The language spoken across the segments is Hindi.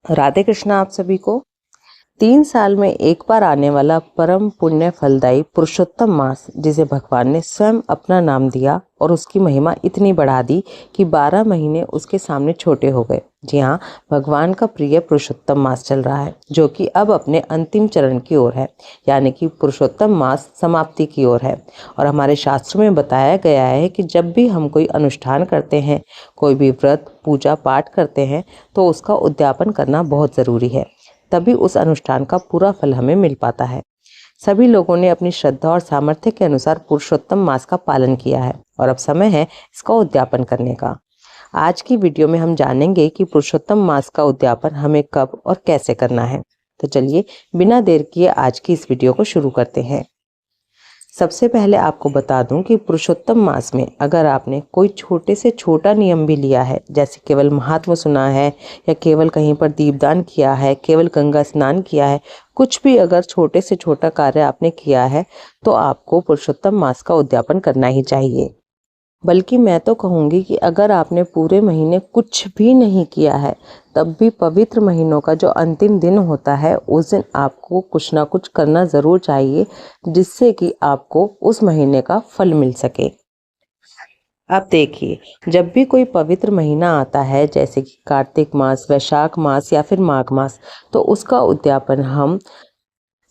राधे कृष्णा आप सभी को। 3 साल में एक बार आने वाला परम पुण्य फलदायी पुरुषोत्तम मास, जिसे भगवान ने स्वयं अपना नाम दिया और उसकी महिमा इतनी बढ़ा दी कि 12 महीने उसके सामने छोटे हो गए। जी हाँ, भगवान का प्रिय पुरुषोत्तम मास चल रहा है, जो कि अब अपने अंतिम चरण की ओर है, यानी कि पुरुषोत्तम मास समाप्ति की ओर है। और हमारे शास्त्रों में बताया गया है कि जब भी हम कोई अनुष्ठान करते हैं, कोई भी व्रत पूजा पाठ करते हैं, तो उसका उद्यापन करना बहुत ज़रूरी है, तभी उस अनुष्ठान का पूरा फल हमें मिल पाता है। सभी लोगों ने अपनी श्रद्धा और सामर्थ्य के अनुसार पुरुषोत्तम मास का पालन किया है और अब समय है इसका उद्यापन करने का। आज की वीडियो में हम जानेंगे कि पुरुषोत्तम मास का उद्यापन हमें कब और कैसे करना है। तो चलिए बिना देर किए आज की इस वीडियो को शुरू करते हैं। सबसे पहले आपको बता दूं कि पुरुषोत्तम मास में अगर आपने कोई छोटे से छोटा नियम भी लिया है, जैसे केवल महात्म सुना है या केवल कहीं पर दीपदान किया है, केवल गंगा स्नान किया है, कुछ भी अगर छोटे से छोटा कार्य आपने किया है, तो आपको पुरुषोत्तम मास का उद्यापन करना ही चाहिए। बल्कि मैं तो कहूँगी कि अगर आपने पूरे महीने कुछ भी नहीं किया है, तब भी पवित्र महीनों का जो अंतिम दिन होता है, उस दिन आपको कुछ ना कुछ करना ज़रूर चाहिए, जिससे कि आपको उस महीने का फल मिल सके। अब देखिए, जब भी कोई पवित्र महीना आता है, जैसे कि कार्तिक मास, वैशाख मास या फिर माघ मास, तो उसका उद्यापन हम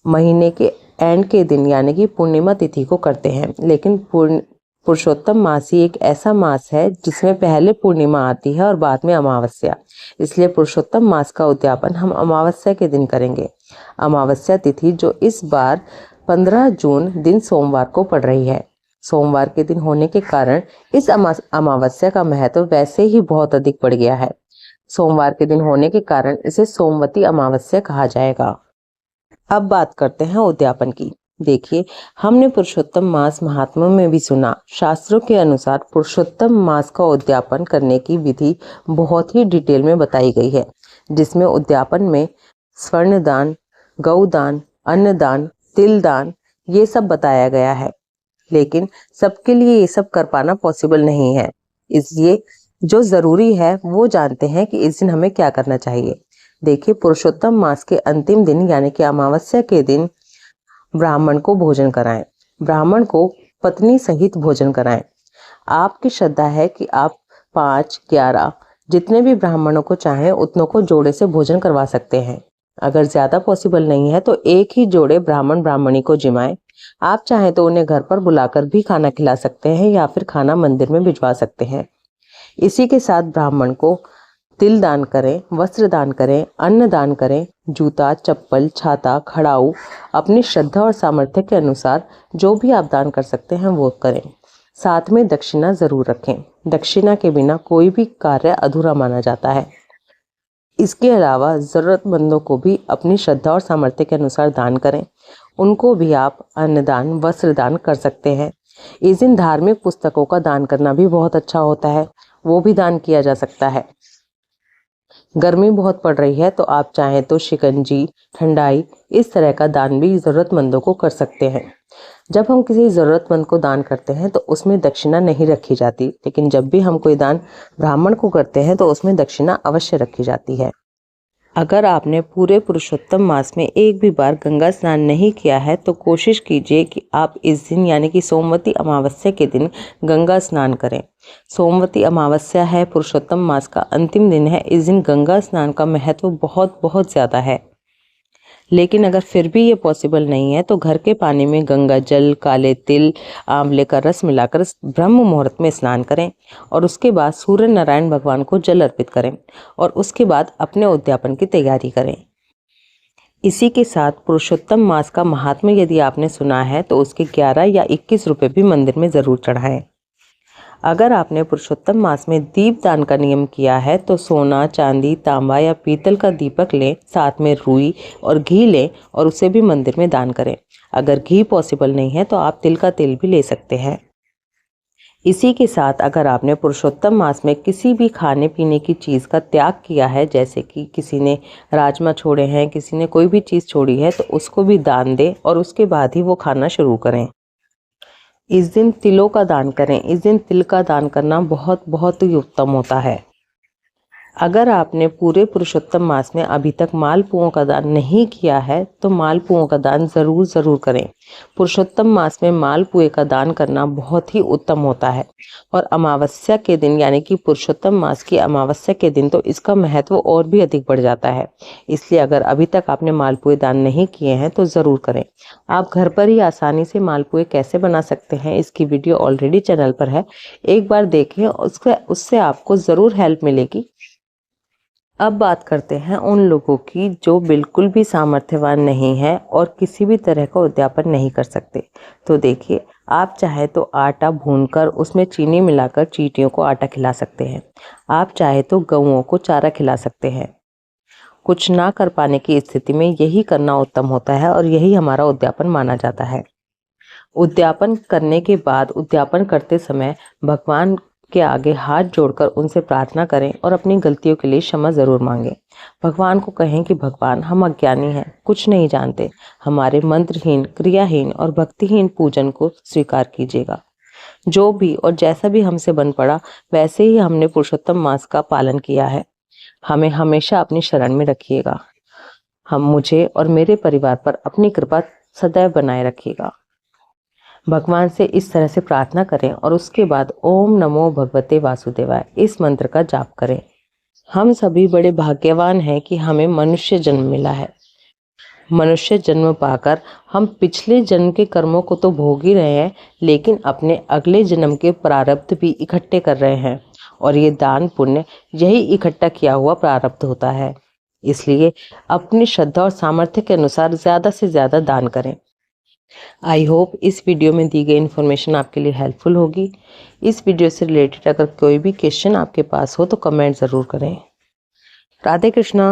महीने के एंड के दिन यानी कि पूर्णिमा तिथि को करते हैं। लेकिन पुरुषोत्तम मास ही एक ऐसा मास है जिसमें पहले पूर्णिमा आती है और बाद में अमावस्या। इसलिए पुरुषोत्तम मास का उद्यापन हम अमावस्या के दिन करेंगे। अमावस्या तिथि जो इस बार 15 जून दिन सोमवार को पड़ रही है। सोमवार के दिन होने के कारण इस अमावस्या का महत्व वैसे ही बहुत अधिक बढ़ गया है। सोमवार के दिन होने के कारण इसे सोमवती अमावस्या कहा जाएगा। अब बात करते हैं उद्यापन की। देखिए, हमने पुरुषोत्तम मास महात्म्यों में भी सुना, शास्त्रों के अनुसार पुरुषोत्तम मास का उद्यापन करने की विधि बहुत ही डिटेल में बताई गई है, जिसमें उद्यापन में स्वर्ण दान, गौदान, अन्नदान, तिल दान, ये सब बताया गया है। लेकिन सबके लिए ये सब कर पाना पॉसिबल नहीं है, इसलिए जो जरूरी है वो जानते हैं कि इस दिन हमें क्या करना चाहिए। देखिए, पुरुषोत्तम मास के अंतिम दिन यानी कि अमावस्या के दिन ब्राह्मण को भोजन कराएं। ब्राह्मण को पत्नी सहित भोजन कराएं। आपकी श्रद्धा है कि आप 5, 11 जितने भी ब्राह्मणों को चाहें उतनों को जोड़े से भोजन करवा सकते हैं। अगर ज्यादा पॉसिबल नहीं है तो एक ही जोड़े ब्राह्मण ब्राह्मणी को जिमाएं। आप चाहें तो उन्हें घर पर बुलाकर भी खाना खिला सकते हैं या फिर खाना मंदिर में भिजवा सकते हैं। इसी के साथ ब्राह्मण को तिल दान करें, वस्त्र दान करें, अन्न दान करें, जूता, चप्पल, छाता, खड़ाऊ, अपनी श्रद्धा और सामर्थ्य के अनुसार जो भी आप दान कर सकते हैं वो करें। साथ में दक्षिणा जरूर रखें। दक्षिणा के बिना कोई भी कार्य अधूरा माना जाता है। इसके अलावा जरूरतमंदों को भी अपनी श्रद्धा और सामर्थ्य के अनुसार दान करें। उनको भी आप अन्नदान, वस्त्र दान कर सकते हैं। इस दिन धार्मिक पुस्तकों का दान करना भी बहुत अच्छा होता है, वो भी दान किया जा सकता है। गर्मी बहुत पड़ रही है तो आप चाहें तो शिकंजी, ठंडाई, इस तरह का दान भी जरूरतमंदों को कर सकते हैं। जब हम किसी जरूरतमंद को दान करते हैं तो उसमें दक्षिणा नहीं रखी जाती, लेकिन जब भी हम कोई दान ब्राह्मण को करते हैं तो उसमें दक्षिणा अवश्य रखी जाती है। अगर आपने पूरे पुरुषोत्तम मास में एक भी बार गंगा स्नान नहीं किया है तो कोशिश कीजिए कि आप इस दिन यानी कि सोमवती अमावस्या के दिन गंगा स्नान करें। सोमवती अमावस्या है, पुरुषोत्तम मास का अंतिम दिन है। इस दिन गंगा स्नान का महत्व बहुत बहुत ज़्यादा है। लेकिन अगर फिर भी ये पॉसिबल नहीं है तो घर के पानी में गंगा जल, काले तिल, आंवले का रस मिलाकर ब्रह्म मुहूर्त में स्नान करें और उसके बाद सूर्य नारायण भगवान को जल अर्पित करें और उसके बाद अपने उद्यापन की तैयारी करें। इसी के साथ पुरुषोत्तम मास का महात्म्य यदि आपने सुना है तो उसके 11 या 21 रुपये भी मंदिर में ज़रूर चढ़ाएं। अगर आपने पुरुषोत्तम मास में दीप दान का नियम किया है तो सोना, चांदी, तांबा या पीतल का दीपक लें, साथ में रुई और घी लें और उसे भी मंदिर में दान करें। अगर घी पॉसिबल नहीं है तो आप तिल का तेल भी ले सकते हैं। इसी के साथ अगर आपने पुरुषोत्तम मास में किसी भी खाने पीने की चीज़ का त्याग किया है, जैसे कि किसी ने राजमा छोड़े हैं, किसी ने कोई भी चीज़ छोड़ी है, तो उसको भी दान दें और उसके बाद ही वो खाना शुरू करें। इस दिन तिलों का दान करें। इस दिन तिल का दान करना बहुत बहुत ही उत्तम होता है। अगर आपने पूरे पुरुषोत्तम मास में अभी तक मालपुओं का दान नहीं किया है तो मालपुओं का दान ज़रूर करें। पुरुषोत्तम मास में मालपुए का दान करना बहुत ही उत्तम होता है और अमावस्या के दिन यानी कि पुरुषोत्तम मास की अमावस्या के दिन तो इसका महत्व और भी अधिक बढ़ जाता है। इसलिए अगर अभी तक आपने मालपुए दान नहीं किए हैं तो ज़रूर करें। आप घर पर ही आसानी से मालपुए कैसे बना सकते हैं इसकी वीडियो ऑलरेडी चैनल पर है, एक बार देखें, उससे आपको ज़रूर हेल्प मिलेगी। अब बात करते हैं उन लोगों की जो बिल्कुल भी सामर्थ्यवान नहीं है और किसी भी तरह का उद्यापन नहीं कर सकते। तो देखिए, आप चाहे तो आटा भूनकर उसमें चीनी मिलाकर चींटियों को आटा खिला सकते हैं। आप चाहे तो गौओं को चारा खिला सकते हैं। कुछ ना कर पाने की स्थिति में यही करना उत्तम होता है और यही हमारा उद्यापन माना जाता है। उद्यापन करने के बाद उद्यापन करते समय भगवान के आगे हाथ जोड़कर उनसे प्रार्थना करें और अपनी गलतियों के लिए क्षमा ज़रूर मांगें। भगवान को कहें कि भगवान, हम अज्ञानी हैं, कुछ नहीं जानते, हमारे मंत्रहीन, क्रियाहीन और भक्तिहीन पूजन को स्वीकार कीजिएगा। जो भी और जैसा भी हमसे बन पड़ा वैसे ही हमने पुरुषोत्तम मास का पालन किया है। हमें हमेशा अपनी शरण में रखिएगा। हम मुझे और मेरे परिवार पर अपनी कृपा सदैव बनाए रखिएगा। भगवान से इस तरह से प्रार्थना करें और उसके बाद ओम नमो भगवते वासुदेवाय इस मंत्र का जाप करें। हम सभी बड़े भाग्यवान हैं कि हमें मनुष्य जन्म मिला है। मनुष्य जन्म पाकर हम पिछले जन्म के कर्मों को तो भोग ही रहे हैं, लेकिन अपने अगले जन्म के प्रारब्ध भी इकट्ठे कर रहे हैं और ये दान पुण्य यही इकट्ठा किया हुआ प्रारब्ध होता है। इसलिए अपनी श्रद्धा और सामर्थ्य के अनुसार ज़्यादा से ज़्यादा दान करें। आई होप इस वीडियो में दी गई इन्फॉर्मेशन आपके लिए हेल्पफुल होगी। इस वीडियो से रिलेटेड अगर कोई भी क्वेश्चन आपके पास हो तो कमेंट ज़रूर करें। राधे कृष्णा।